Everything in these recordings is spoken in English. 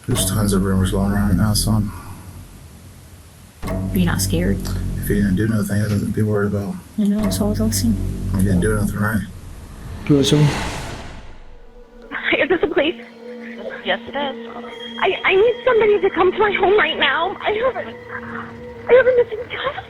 There's tons of rumors going around right now, son. Are you not scared? If you didn't do nothing, I nothing to be worried about. I know, that's all I was listening. You didn't do nothing right. Good, so. Is this the police? Yes, it is. I need somebody to come to my home right now. I have a missing child.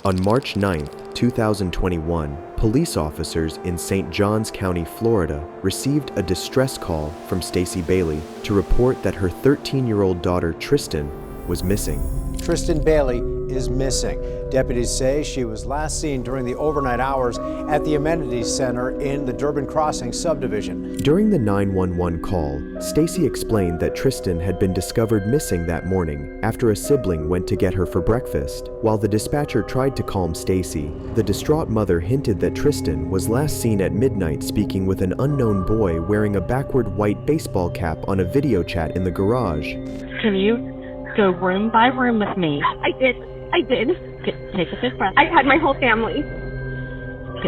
On March 9th, 2021, police officers in St. Johns County, Florida, received a distress call from Stacy Bailey to report that her 13-year-old daughter, Tristan, was missing. Tristan Bailey is missing. Deputies say she was last seen during the overnight hours at the amenities center in the Durbin Crossing subdivision. During the 911 call, Stacy explained that Tristan had been discovered missing that morning after a sibling went to get her for breakfast. While the dispatcher tried to calm Stacy, the distraught mother hinted that Tristan was last seen at midnight speaking with an unknown boy wearing a backward white baseball cap on a video chat in the garage. Can you go room by room with me? I did. Take a big breath. I had my whole family.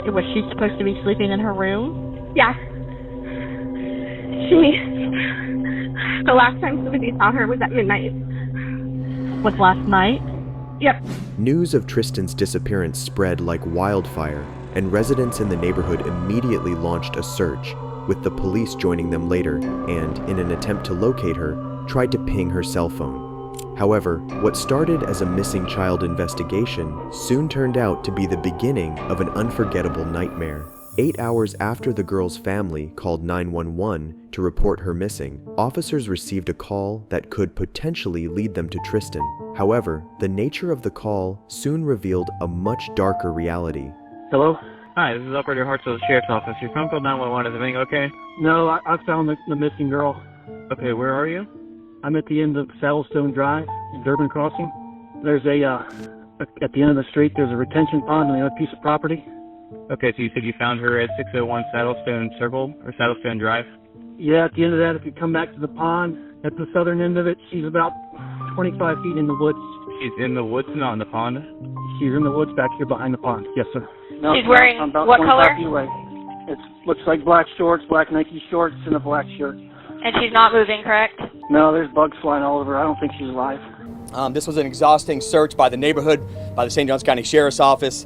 Was she supposed to be sleeping in her room? Yeah. The last time somebody saw her was at midnight. Was last night? Yep. News of Tristan's disappearance spread like wildfire, and residents in the neighborhood immediately launched a search, with the police joining them later and, in an attempt to locate her, tried to ping her cell phone. However, what started as a missing child investigation soon turned out to be the beginning of an unforgettable nightmare. 8 hours after the girl's family called 911 to report her missing, officers received a call that could potentially lead them to Tristan. However, the nature of the call soon revealed a much darker reality. Hello? Hi, this is Operator Hartsville Sheriff's Office. Your phone called 911. Is everything okay? No, I found the missing girl. Okay, where are you? I'm at the end of Saddlestone Drive in Durbin Crossing. There's at the end of the street, there's a retention pond on the other piece of property. Okay, so you said you found her at 601 Saddlestone Circle, or Saddlestone Drive? Yeah, at the end of that, if you come back to the pond, at the southern end of it, she's about 25 feet in the woods. She's in the woods, not in the pond? She's in the woods back here behind the pond. Yes, sir. No, She's wearing I'm about what 25 color? feet away. It looks like black shorts, black Nike shorts, and a black shirt. And she's not moving, correct? No, there's bugs flying all over. I don't think she's alive. This was an exhausting search by the neighborhood, by the St. Johns County Sheriff's Office.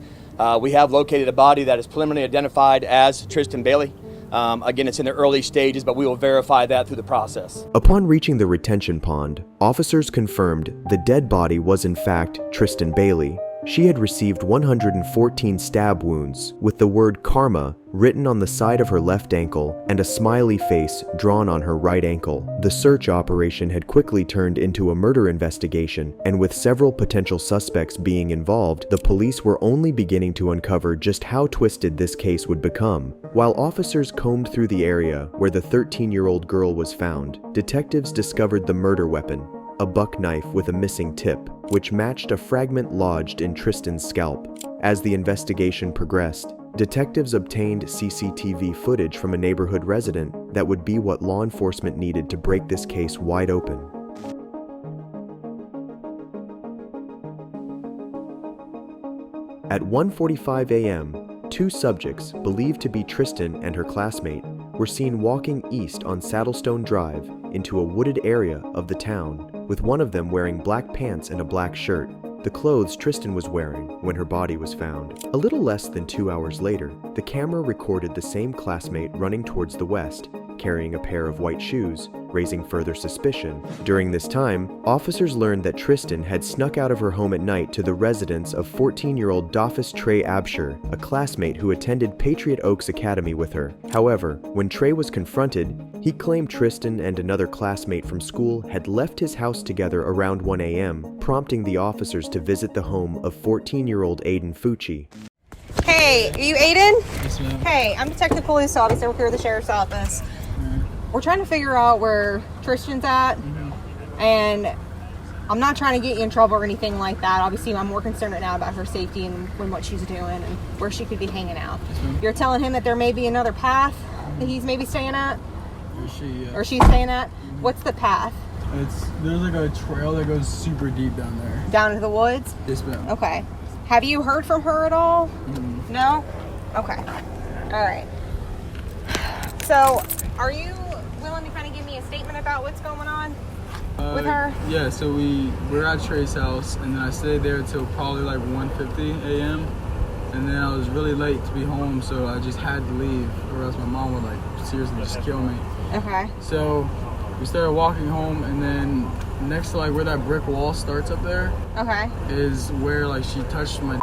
We have located a body that is preliminarily identified as Tristan Bailey. Again, it's in the early stages, but we will verify that through the process. Upon reaching the retention pond, officers confirmed the dead body was in fact Tristan Bailey. She had received 114 stab wounds, with the word karma written on the side of her left ankle and a smiley face drawn on her right ankle. The search operation had quickly turned into a murder investigation, and with several potential suspects being involved, the police were only beginning to uncover just how twisted this case would become. While officers combed through the area where the 13-year-old girl was found, detectives discovered the murder weapon, a buck knife with a missing tip, which matched a fragment lodged in Tristan's scalp. As the investigation progressed, detectives obtained CCTV footage from a neighborhood resident that would be what law enforcement needed to break this case wide open. At 1:45 a.m., two subjects, believed to be Tristan and her classmate, were seen walking east on Saddlestone Drive into a wooded area of the town, with one of them wearing black pants and a black shirt, the clothes Tristan was wearing when her body was found. A little less than 2 hours later, the camera recorded the same classmate running towards the west, carrying a pair of white shoes, raising further suspicion. During this time, officers learned that Tristan had snuck out of her home at night to the residence of 14-year-old Dofus Trey Absher, a classmate who attended Patriot Oaks Academy with her. However, when Trey was confronted, he claimed Tristan and another classmate from school had left his house together around 1 a.m., prompting the officers to visit the home of 14-year-old Aiden Fucci. Hey, are you Aiden? Yes, ma'am. Hey, I'm Detective Police Officer with the Sheriff's Office. We're trying to figure out where Tristan's at, and I'm not trying to get you in trouble or anything like that. Obviously, I'm more concerned right now about her safety and what she's doing and where she could be hanging out. You're telling him that there may be another path that he's maybe staying at? Or she's staying at? What's the path? There's like a trail that goes super deep down there. Down into the woods? Yes, ma'am. Okay. Have you heard from her at all? No? Okay. All right. So, are you willing to kind of give me a statement about what's going on? with her? Yeah, so we're at Trey's house, and then I stayed there till probably like 1:50 a.m. And then I was really late to be home, so I just had to leave, or else my mom would like seriously just kill me. Okay. So we started walking home, and then next to like where that brick wall starts up there, Okay. is where like she touched my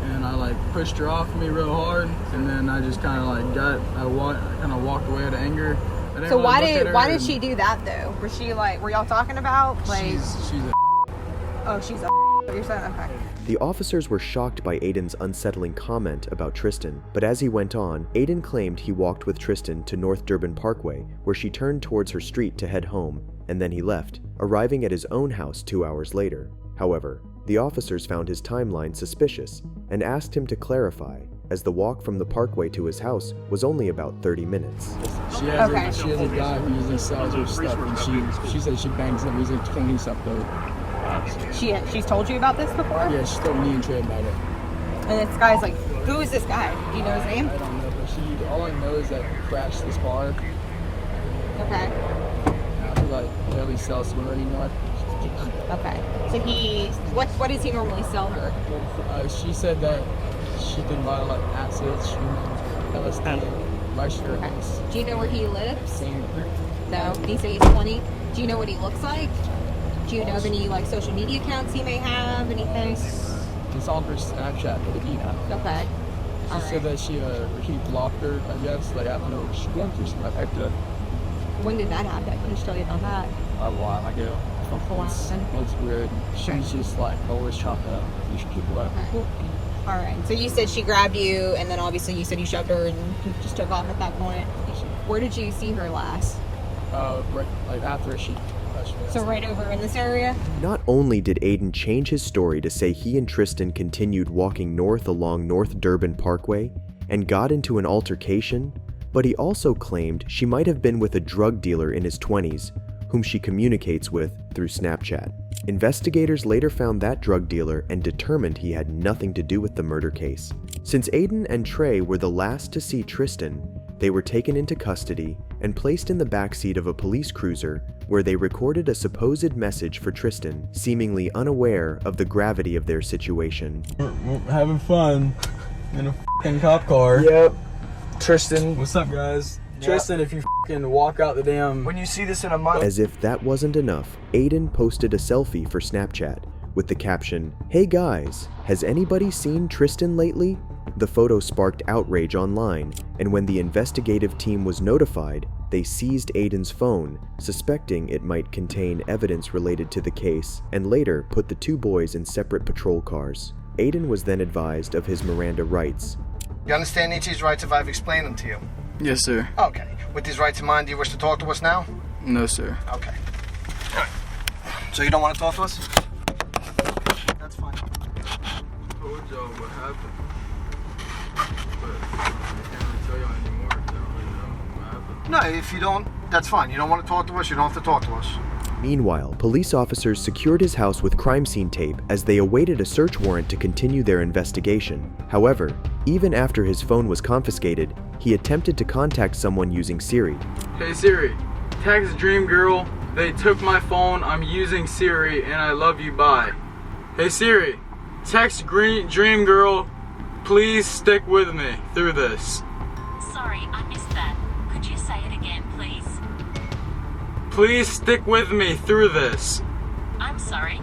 and I like pushed her off me real hard, and then I just kind of like I kind of walked away out of anger. I didn't So really why look at did her, why did and she do that though? Was she like, were y'all talking about like? She's a Oh, she's a. What you're saying? Okay. The officers were shocked by Aiden's unsettling comment about Tristan, but as he went on, Aiden claimed he walked with Tristan to North Durban Parkway, where she turned towards her street to head home, and then he left, arriving at his own house 2 hours later. However, the officers found his timeline suspicious and asked him to clarify, as the walk from the parkway to his house was only about 30 minutes. She has a guy who usually sells her stuff, and she says she bangs him. He's like 20 something. She's told you about this before? Yeah, she told me and Trey about it. And this guy's like, who is this guy? Do you know his name? I don't know, but all I know is that he crashed this bar. Okay. After like barely sells someone already know. Okay. So what does he normally sell her? She said that she can buy like acids, LSD, mushrooms. Do you know where he lives? No. Did he say he's 20? Do you know what he looks like? Do you know of any like social media accounts he may have? Anything? It's on her Snapchat. Okay. She said that he blocked her, I guess, like after she went through something like that. When did that happen? Can you tell you about that? A while ago. It's weird. She's just like always chopping up these people up. Okay. All right. So you said she grabbed you, and then obviously you said you shoved her and you just took off at that point. Where did you see her last? Right, like after she touched me. So right over in this area? Not only did Aiden change his story to say he and Tristan continued walking north along North Durban Parkway and got into an altercation, but he also claimed she might have been with a drug dealer in his 20s, whom she communicates with through Snapchat. Investigators later found that drug dealer and determined he had nothing to do with the murder case. Since Aiden and Trey were the last to see Tristan, they were taken into custody and placed in the backseat of a police cruiser where they recorded a supposed message for Tristan, seemingly unaware of the gravity of their situation. We're having fun in a f***ing cop car. Yep. Tristan. What's up, guys? Yep. Tristan, if you f***ing walk out the damn... When you see this in a month... As if that wasn't enough, Aiden posted a selfie for Snapchat with the caption, "Hey guys, has anybody seen Tristan lately?" The photo sparked outrage online, and when the investigative team was notified, they seized Aiden's phone, suspecting it might contain evidence related to the case, and later put the two boys in separate patrol cars. Aiden was then advised of his Miranda rights. You understand each of these rights if I've explained them to you? Yes, sir. Okay. With these rights in mind, do you wish to talk to us now? No, sir. Okay. So you don't want to talk to us? That's fine. I told y'all what happened. But I can't really tell y'all anymore. I don't really know what happened. No, if you don't, that's fine. You don't want to talk to us, you don't have to talk to us. Meanwhile, police officers secured his house with crime scene tape as they awaited a search warrant to continue their investigation. However, even after his phone was confiscated, he attempted to contact someone using Siri. Hey Siri, text Dream Girl, they took my phone, I'm using Siri, and I love you, bye. Hey Siri, text Dream Girl, please stick with me through this. Sorry, I missed that. Could you say it again, please? Please stick with me through this. I'm sorry.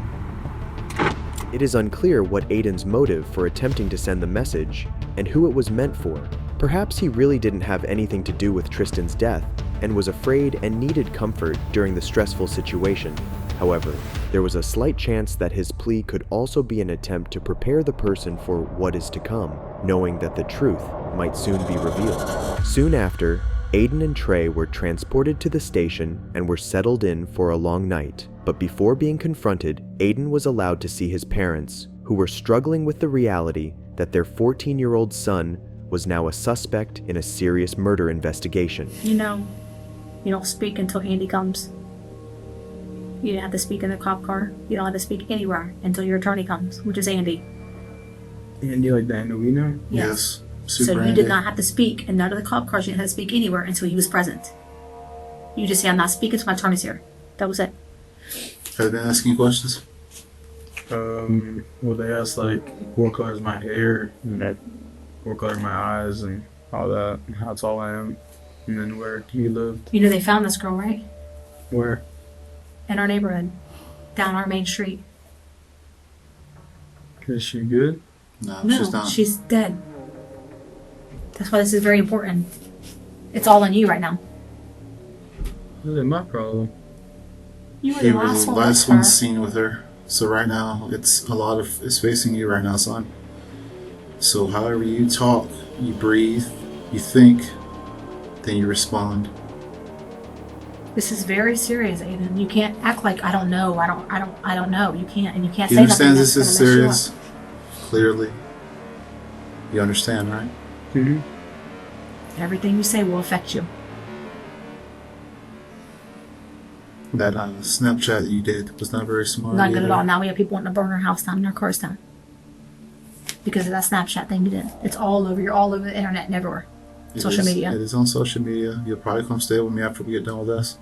It is unclear what Aiden's motive for attempting to send the message and who it was meant for. Perhaps he really didn't have anything to do with Tristan's death and was afraid and needed comfort during the stressful situation. However, there was a slight chance that his plea could also be an attempt to prepare the person for what is to come, knowing that the truth might soon be revealed. Soon after, Aiden and Trey were transported to the station and were settled in for a long night. But before being confronted, Aiden was allowed to see his parents, who were struggling with the reality that their 14-year-old son was now a suspect in a serious murder investigation. You don't speak until Andy comes. You didn't have to speak in the cop car. You don't have to speak anywhere until your attorney comes, which is Andy. Andy, like that, we know? Yes. So Super you Andy. did not have to speak in none of the cop cars. You didn't have to speak anywhere until he was present. You just say, "I'm not speaking to my attorney's here." That was it. Have they been asking you questions? Well, they asked like what color is my hair and what color are my eyes and all that, and how tall I am, and then where he lived. You know they found this girl, right? Where? In our neighborhood, down our main street. Is she good? No, No, she's not. she's dead. That's why this is very important. It's all on you right now. That ain't my problem. You were He the was last the one last with one her. seen with her. So right now, it's facing you right now, son. So however you talk, you breathe, you think, then you respond. This is very serious, Aiden. You can't act like I don't know. I don't know. You can't, and you can't You say nothing understand that's this is gonna mess you serious? Clearly. You understand, right? Mm-hmm. up. Everything you say will affect you. That Snapchat that you did was not very smart. Not good at either. all. Now we have people wanting to burn our house down and our cars down because of that Snapchat thing you did. It's all over. You're all over the internet and everywhere. Social media. It is on social media. You'll probably come stay with me after we get done with this,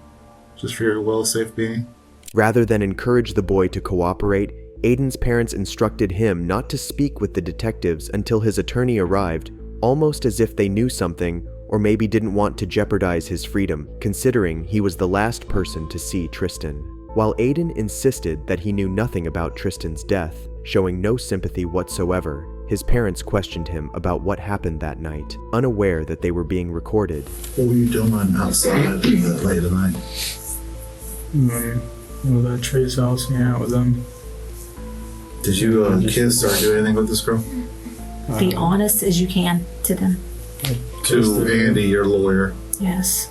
just for your well, safe being. Rather than encourage the boy to cooperate, Aiden's parents instructed him not to speak with the detectives until his attorney arrived, almost as if they knew something or maybe didn't want to jeopardize his freedom, considering he was the last person to see Tristan. While Aiden insisted that he knew nothing about Tristan's death, showing no sympathy whatsoever, his parents questioned him about what happened that night, unaware that they were being recorded. What were you doing outside late at night? Well, at Trey's house, hanging out with them. Did you kiss or do anything with this girl? Be honest as you can to them. To Andy, your lawyer. Yes.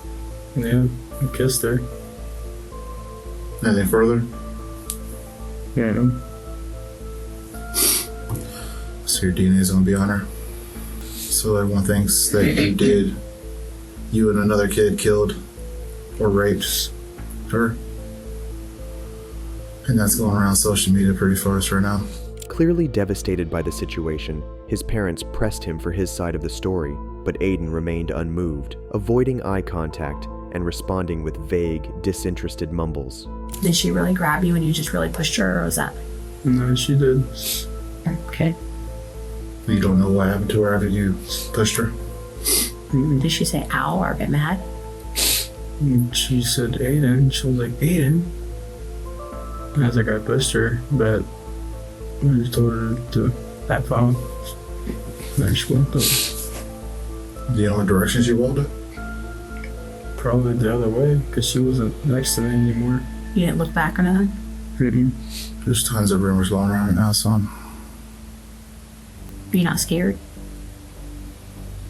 Yeah, I kissed her. Anything further? Yeah, I know. So your DNA is going to be on her. So everyone thinks that you and another kid killed or raped her. And that's going around social media pretty fast right now. Clearly devastated by the situation, his parents pressed him for his side of the story, but Aiden remained unmoved, avoiding eye contact and responding with vague, disinterested mumbles. Did she really grab you and you just really pushed her, or was that? No, she did. Okay. You don't know what happened to her after you pushed her? Did she say ow or get mad? And she said Aiden. She was like, Aiden. I was like, I pushed her, but I just told her to back off. Then she walked up. Do you know what direction she walked it? Probably the other way, because she wasn't next to me anymore. You didn't look back or nothing? Mm-hmm. There's tons of rumors going around right now, son. You're not scared?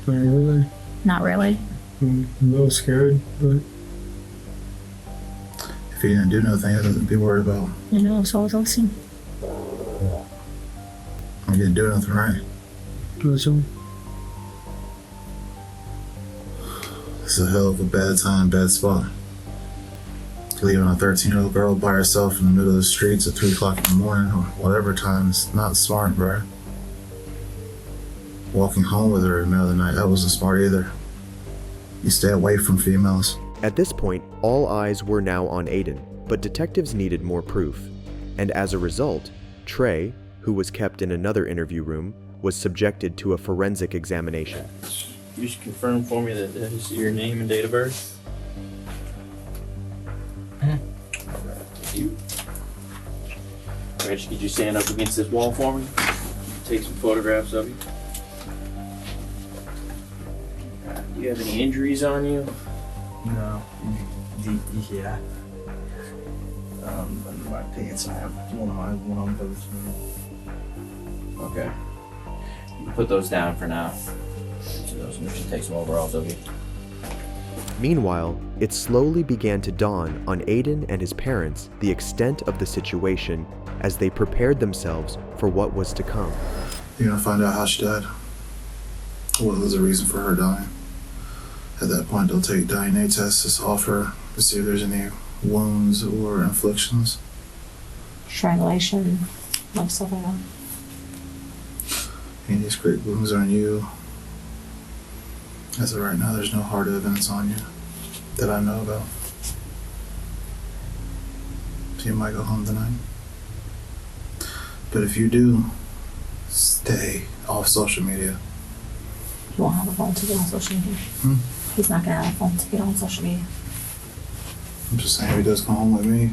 Not really. Not really? I'm a little scared, but If you didn't do nothing, I'd be worried about. You know, so I was listening. You didn't do nothing right. that's all. It's a hell of a bad time, bad spot. Leaving a 13-year-old girl by herself in the middle of the streets at 3 o'clock in the morning or whatever time is not smart, bro. Walking home with her in the middle of the night, that wasn't smart either. You stay away from females. At this point, all eyes were now on Aiden, but detectives needed more proof. And as a result, Trey, who was kept in another interview room, was subjected to a forensic examination. You should confirm for me that that is your name and date of birth. You. Reggie, could you stand up against this wall for me? Take some photographs of you. Do you have any injuries on you? No. Yeah. Under my pants, I have one on both. Okay. You can put those down for now. So those we should take some overalls of you. Meanwhile, it slowly began to dawn on Aiden and his parents the extent of the situation as they prepared themselves for what was to come. You're gonna find out how she died. What was the reason for her dying? At that point, they'll take DNA tests off her to see if there's any wounds or inflictions. Strangulation, like stuff like that. Any discrete wounds on you. As of right now, there's no hard evidence on you that I know about. you might go home tonight. But if you do, stay off social media. He won't have a phone to get on social media. He's not gonna have a phone to get on social media. I'm just saying, if he does come home with me,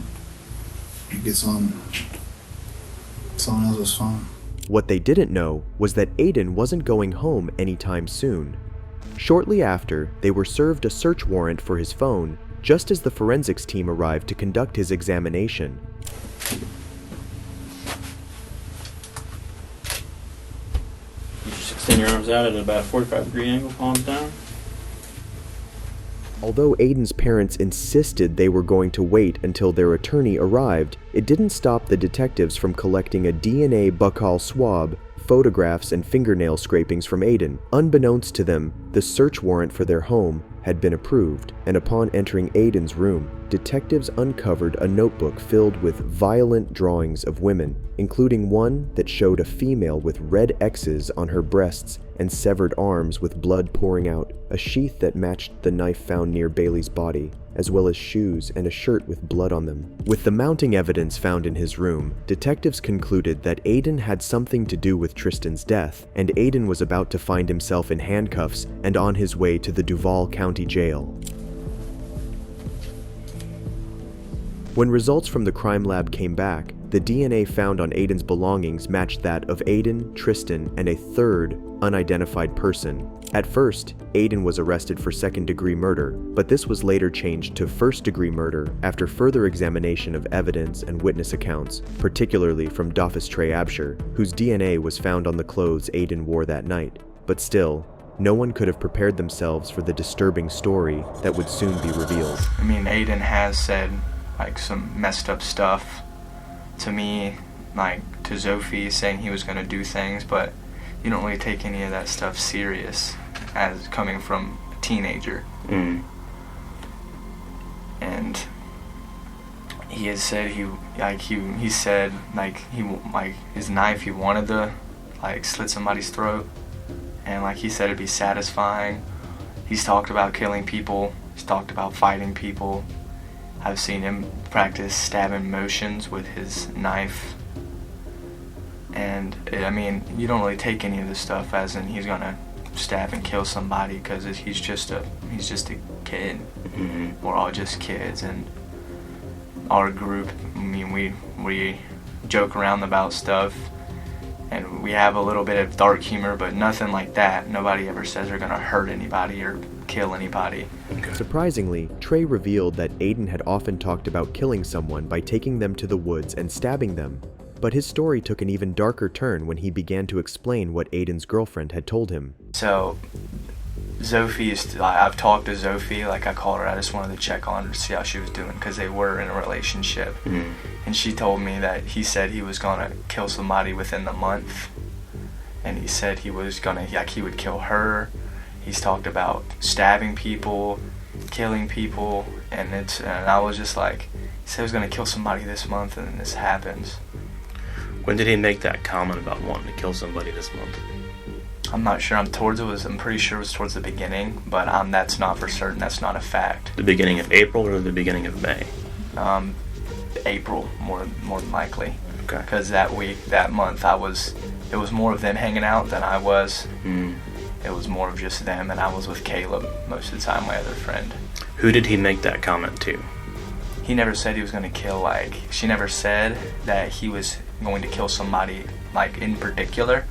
he gets on someone else's phone. What they didn't know was that Aiden wasn't going home anytime soon. Shortly after, they were served a search warrant for his phone just as the forensics team arrived to conduct his examination. You just extend your arms out at about a 45-degree angle, palms down. Although Aiden's parents insisted they were going to wait until their attorney arrived, it didn't stop the detectives from collecting a DNA buccal swab, photographs, and fingernail scrapings from Aiden. Unbeknownst to them, the search warrant for their home had been approved, and upon entering Aiden's room, detectives uncovered a notebook filled with violent drawings of women, including one that showed a female with red X's on her breasts and severed arms with blood pouring out, a sheath that matched the knife found near Bailey's body, as well as shoes and a shirt with blood on them. With the mounting evidence found in his room, detectives concluded that Aiden had something to do with Tristan's death, and Aiden was about to find himself in handcuffs and on his way to the Duval County Jail. When results from the crime lab came back, the DNA found on Aiden's belongings matched that of Aiden, Tristan, and a third, unidentified person. At first, Aiden was arrested for second-degree murder, but this was later changed to first-degree murder after further examination of evidence and witness accounts, particularly from Dolphus Trey Absher, whose DNA was found on the clothes Aiden wore that night. But still, no one could have prepared themselves for the disturbing story that would soon be revealed. I mean, Aiden has said, like, some messed up stuff to me, like, to Zophie, saying he was going to do things, but you don't really take any of that stuff serious as coming from a teenager. And he has said he said his knife, he wanted to like slit somebody's throat, and like he said it'd be satisfying. He's talked about killing people, he's talked about fighting people. I've seen him practice stabbing motions with his knife. And I mean, you don't really take any of this stuff as in he's gonna stab and kill somebody, because he's just a kid. We're all just kids, and our group, I mean, we joke around about stuff, and we have a little bit of dark humor, but nothing like that. Nobody ever says they're gonna hurt anybody or kill anybody. Surprisingly, Trey revealed that Aiden had often talked about killing someone by taking them to the woods and stabbing them. But his story took an even darker turn when he began to explain what Aiden's girlfriend had told him. So, I've talked to Zophie, like I called her, I just wanted to check on her to see how she was doing, because they were in a relationship. And she told me that he said he was gonna kill somebody within the month. And he said he was gonna, like, he would kill her. He's talked about stabbing people, killing people, and I was just like, he said he was gonna kill somebody this month, and then this happens. When did he make that comment about wanting to kill somebody this month? I'm not sure. I'm pretty sure it was towards the beginning, but that's not for certain. That's not a fact. The beginning of April or the beginning of May? April, more than likely. Okay. Because that month, it was more of them hanging out than I was. It was more of just them, and I was with Caleb most of the time, my other friend. Who did he make that comment to? He never said he was going to kill, she never said that he was going to kill somebody, in particular.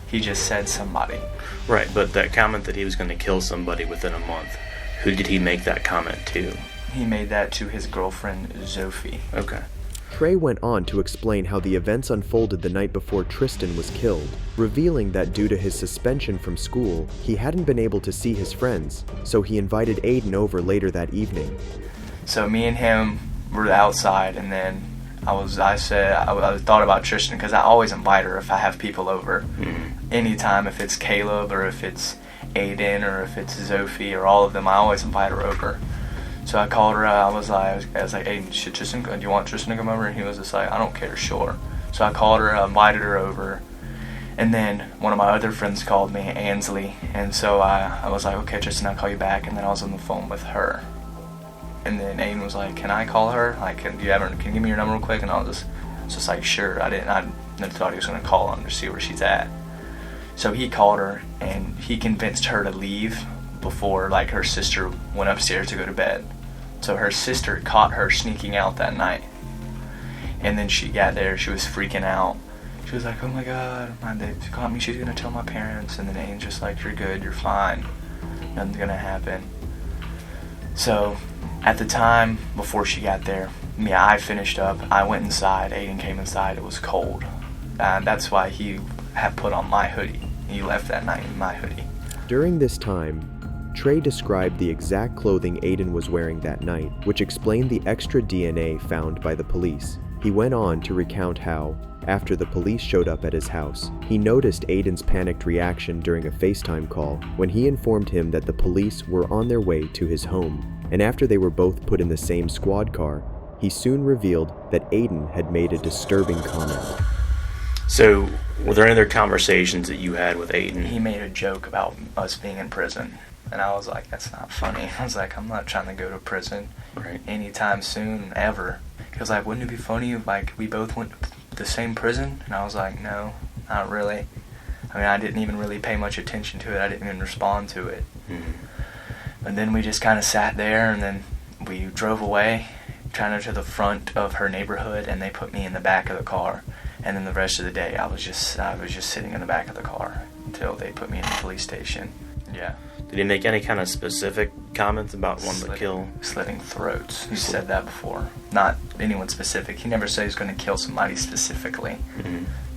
He just said somebody. Right, but that comment that he was going to kill somebody within a month, who did he make that comment to? He made that to his girlfriend, Zophie. Okay. Trey went on to explain how the events unfolded the night before Tristan was killed, revealing that due to his suspension from school, he hadn't been able to see his friends, so he invited Aiden over later that evening. So me and him were outside, and then I thought about Tristan, because I always invite her if I have people over. Anytime, if it's Caleb or if it's Aiden or if it's Zophie or all of them, I always invite her over. So I called her, I was like, Aiden, do you want Tristan to come over? And he was just like, I don't care, sure. So I called her, I invited her over, and then one of my other friends called me, Ansley, and so I was like, okay, Tristan, I'll call you back, and then I was on the phone with her. And then Aiden was like, can I call her? Like, can you give me your number real quick? And I was just like, sure. I thought he was going to call her to see where she's at. So he called her, and he convinced her to leave before, like, her sister went upstairs to go to bed. So her sister caught her sneaking out that night. And then she got there, she was freaking out. She was like, oh my God, they caught me, she's going to tell my parents. And then Aiden's just like, you're good, you're fine. Nothing's going to happen. So at the time, before she got there, I finished up, I went inside, Aiden came inside, it was cold. That's why he had put on my hoodie. He left that night in my hoodie. During this time, Trey described the exact clothing Aiden was wearing that night, which explained the extra DNA found by the police. He went on to recount how, after the police showed up at his house, he noticed Aiden's panicked reaction during a FaceTime call when he informed him that the police were on their way to his home. And after they were both put in the same squad car, he soon revealed that Aiden had made a disturbing comment. So, were there any other conversations that you had with Aiden? He made a joke about us being in prison. And I was like, that's not funny. I was like, I'm not trying to go to prison anytime soon, ever. He was like, wouldn't it be funny if, like, we both went to the same prison? And I was like, no, not really. I mean, I didn't even really pay much attention to it. I didn't even respond to it. And then we just kind of sat there, and then we drove away, kind of to the front of her neighborhood, and they put me in the back of the car. And then the rest of the day, I was just sitting in the back of the car until they put me in the police station. Yeah. Did he make any kind of specific comments about wanting to kill? Slitting throats. He said that before. Not anyone specific. He never said he was going to kill somebody specifically.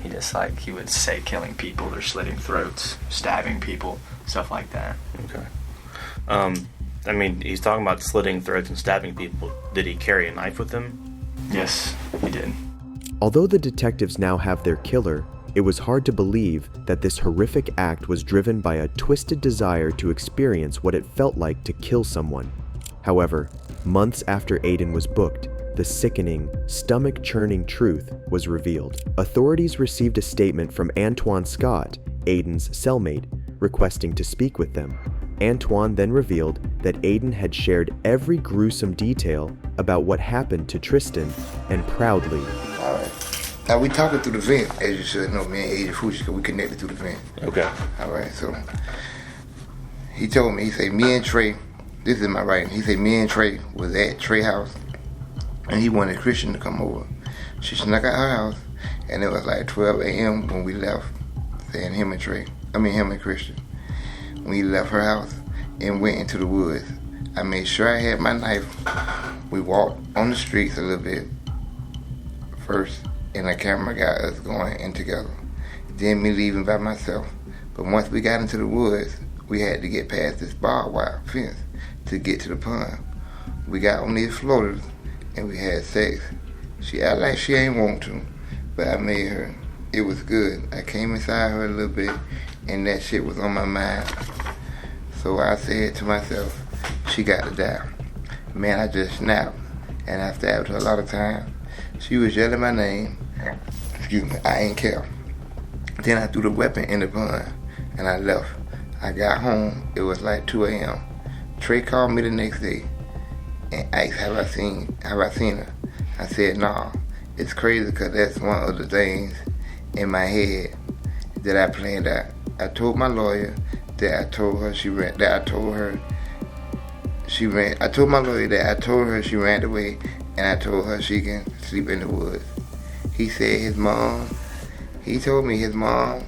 He just, like, he would say killing people or slitting throats, stabbing people, stuff like that. Okay. I mean, he's talking about slitting throats and stabbing people. Did he carry a knife with him? Yes, he did. Although the detectives now have their killer, it was hard to believe that this horrific act was driven by a twisted desire to experience what it felt like to kill someone. However, months after Aiden was booked, the sickening, stomach-churning truth was revealed. Authorities received a statement from Antoine Scott, Aiden's cellmate, requesting to speak with them. Antoine then revealed that Aiden had shared every gruesome detail about what happened to Tristan, and proudly. All right. Now we talking through the vent, as you should know, me and Aiden Fucci, because we connected through the vent. Okay. All right, so he told me, he said, me and Trey, this is my writing, he said, me and Trey was at Trey's house, and he wanted Christian to come over. She snuck out her house, and it was like 12 a.m. when we left, saying him and Christian. We left her house and went into the woods. I made sure I had my knife. We walked on the streets a little bit first, and the camera got us going in together. Then me leaving by myself. But once we got into the woods, we had to get past this barbed wire fence to get to the pond. We got on these floaters and we had sex. She acted like she ain't want to, but I made her. It was good. I came inside her a little bit, and that shit was on my mind. So I said to myself, she got to die. Man, I just snapped, and I stabbed her a lot of times. She was yelling my name. Excuse me, I ain't care. Then I threw the weapon in the pond, and I left. I got home, it was like 2 a.m. Trey called me the next day and asked have I seen her. I said, nah. It's crazy because that's one of the things in my head that I planned out. I told my lawyer that I told my lawyer that I told her she ran away, and I told her she can sleep in the woods. He said he told me his mom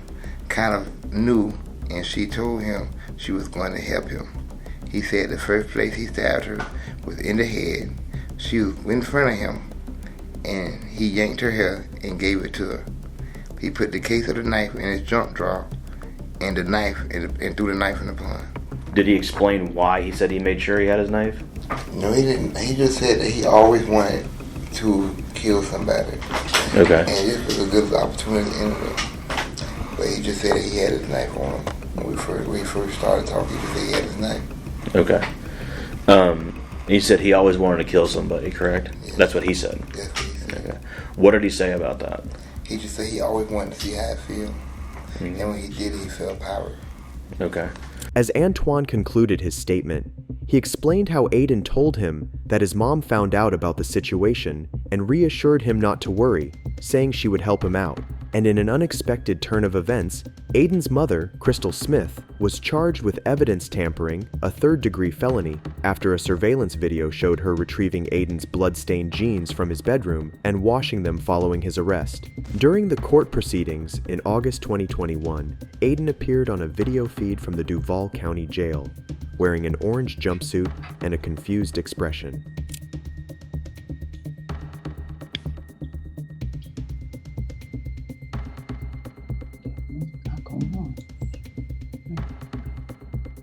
kind of knew, and she told him she was going to help him. He said the first place he stabbed her was in the head. She was in front of him, and he yanked her hair and gave it to her. He put the case of the knife in his junk drawer and the knife and threw the knife in the pond. Did he explain why he said he made sure he had his knife? No, he didn't. He just said that he always wanted to kill somebody. Okay. And this was a good opportunity anyway. But he just said that he had his knife on him. When we first started talking, he just said he had his knife. Okay. He said he always wanted to kill somebody, correct? Yes. That's what he said? Yes, he said. Okay. What did he say about that? He just said he always wanted to see how it feels. Mm-hmm. And when he did it, he felt power. Okay. As Antoine concluded his statement, he explained how Aiden told him that his mom found out about the situation and reassured him not to worry, saying she would help him out. And in an unexpected turn of events, Aiden's mother, Crystal Smith, was charged with evidence tampering, a third-degree felony, after a surveillance video showed her retrieving Aiden's blood-stained jeans from his bedroom and washing them following his arrest. During the court proceedings in August 2021, Aiden appeared on a video feed from the Duval County Jail, wearing an orange jumpsuit and a confused expression.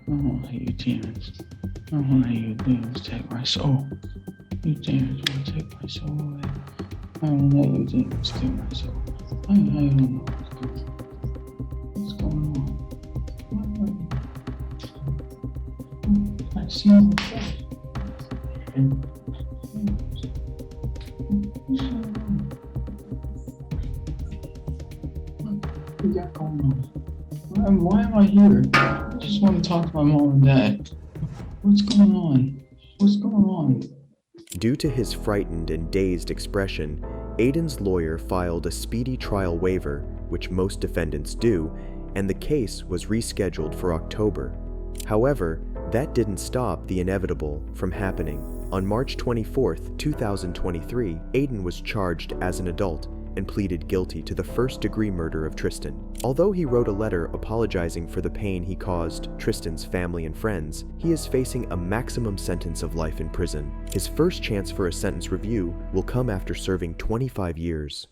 I don't want to hear you demons. I don't want to hear you demons take my soul. You demons want to take my soul away. I don't want to hear you demons take my soul. I don't know what's going on. I see you. What you got going on? Why am I here? I just want to talk to my mom and dad. What's going on? What's going on? Due to his frightened and dazed expression, Aiden's lawyer filed a speedy trial waiver, which most defendants do, and the case was rescheduled for October. However, that didn't stop the inevitable from happening. On March 24, 2023, Aiden was charged as an adult and pleaded guilty to the first-degree murder of Tristan. Although he wrote a letter apologizing for the pain he caused Tristan's family and friends, he is facing a maximum sentence of life in prison. His first chance for a sentence review will come after serving 25 years.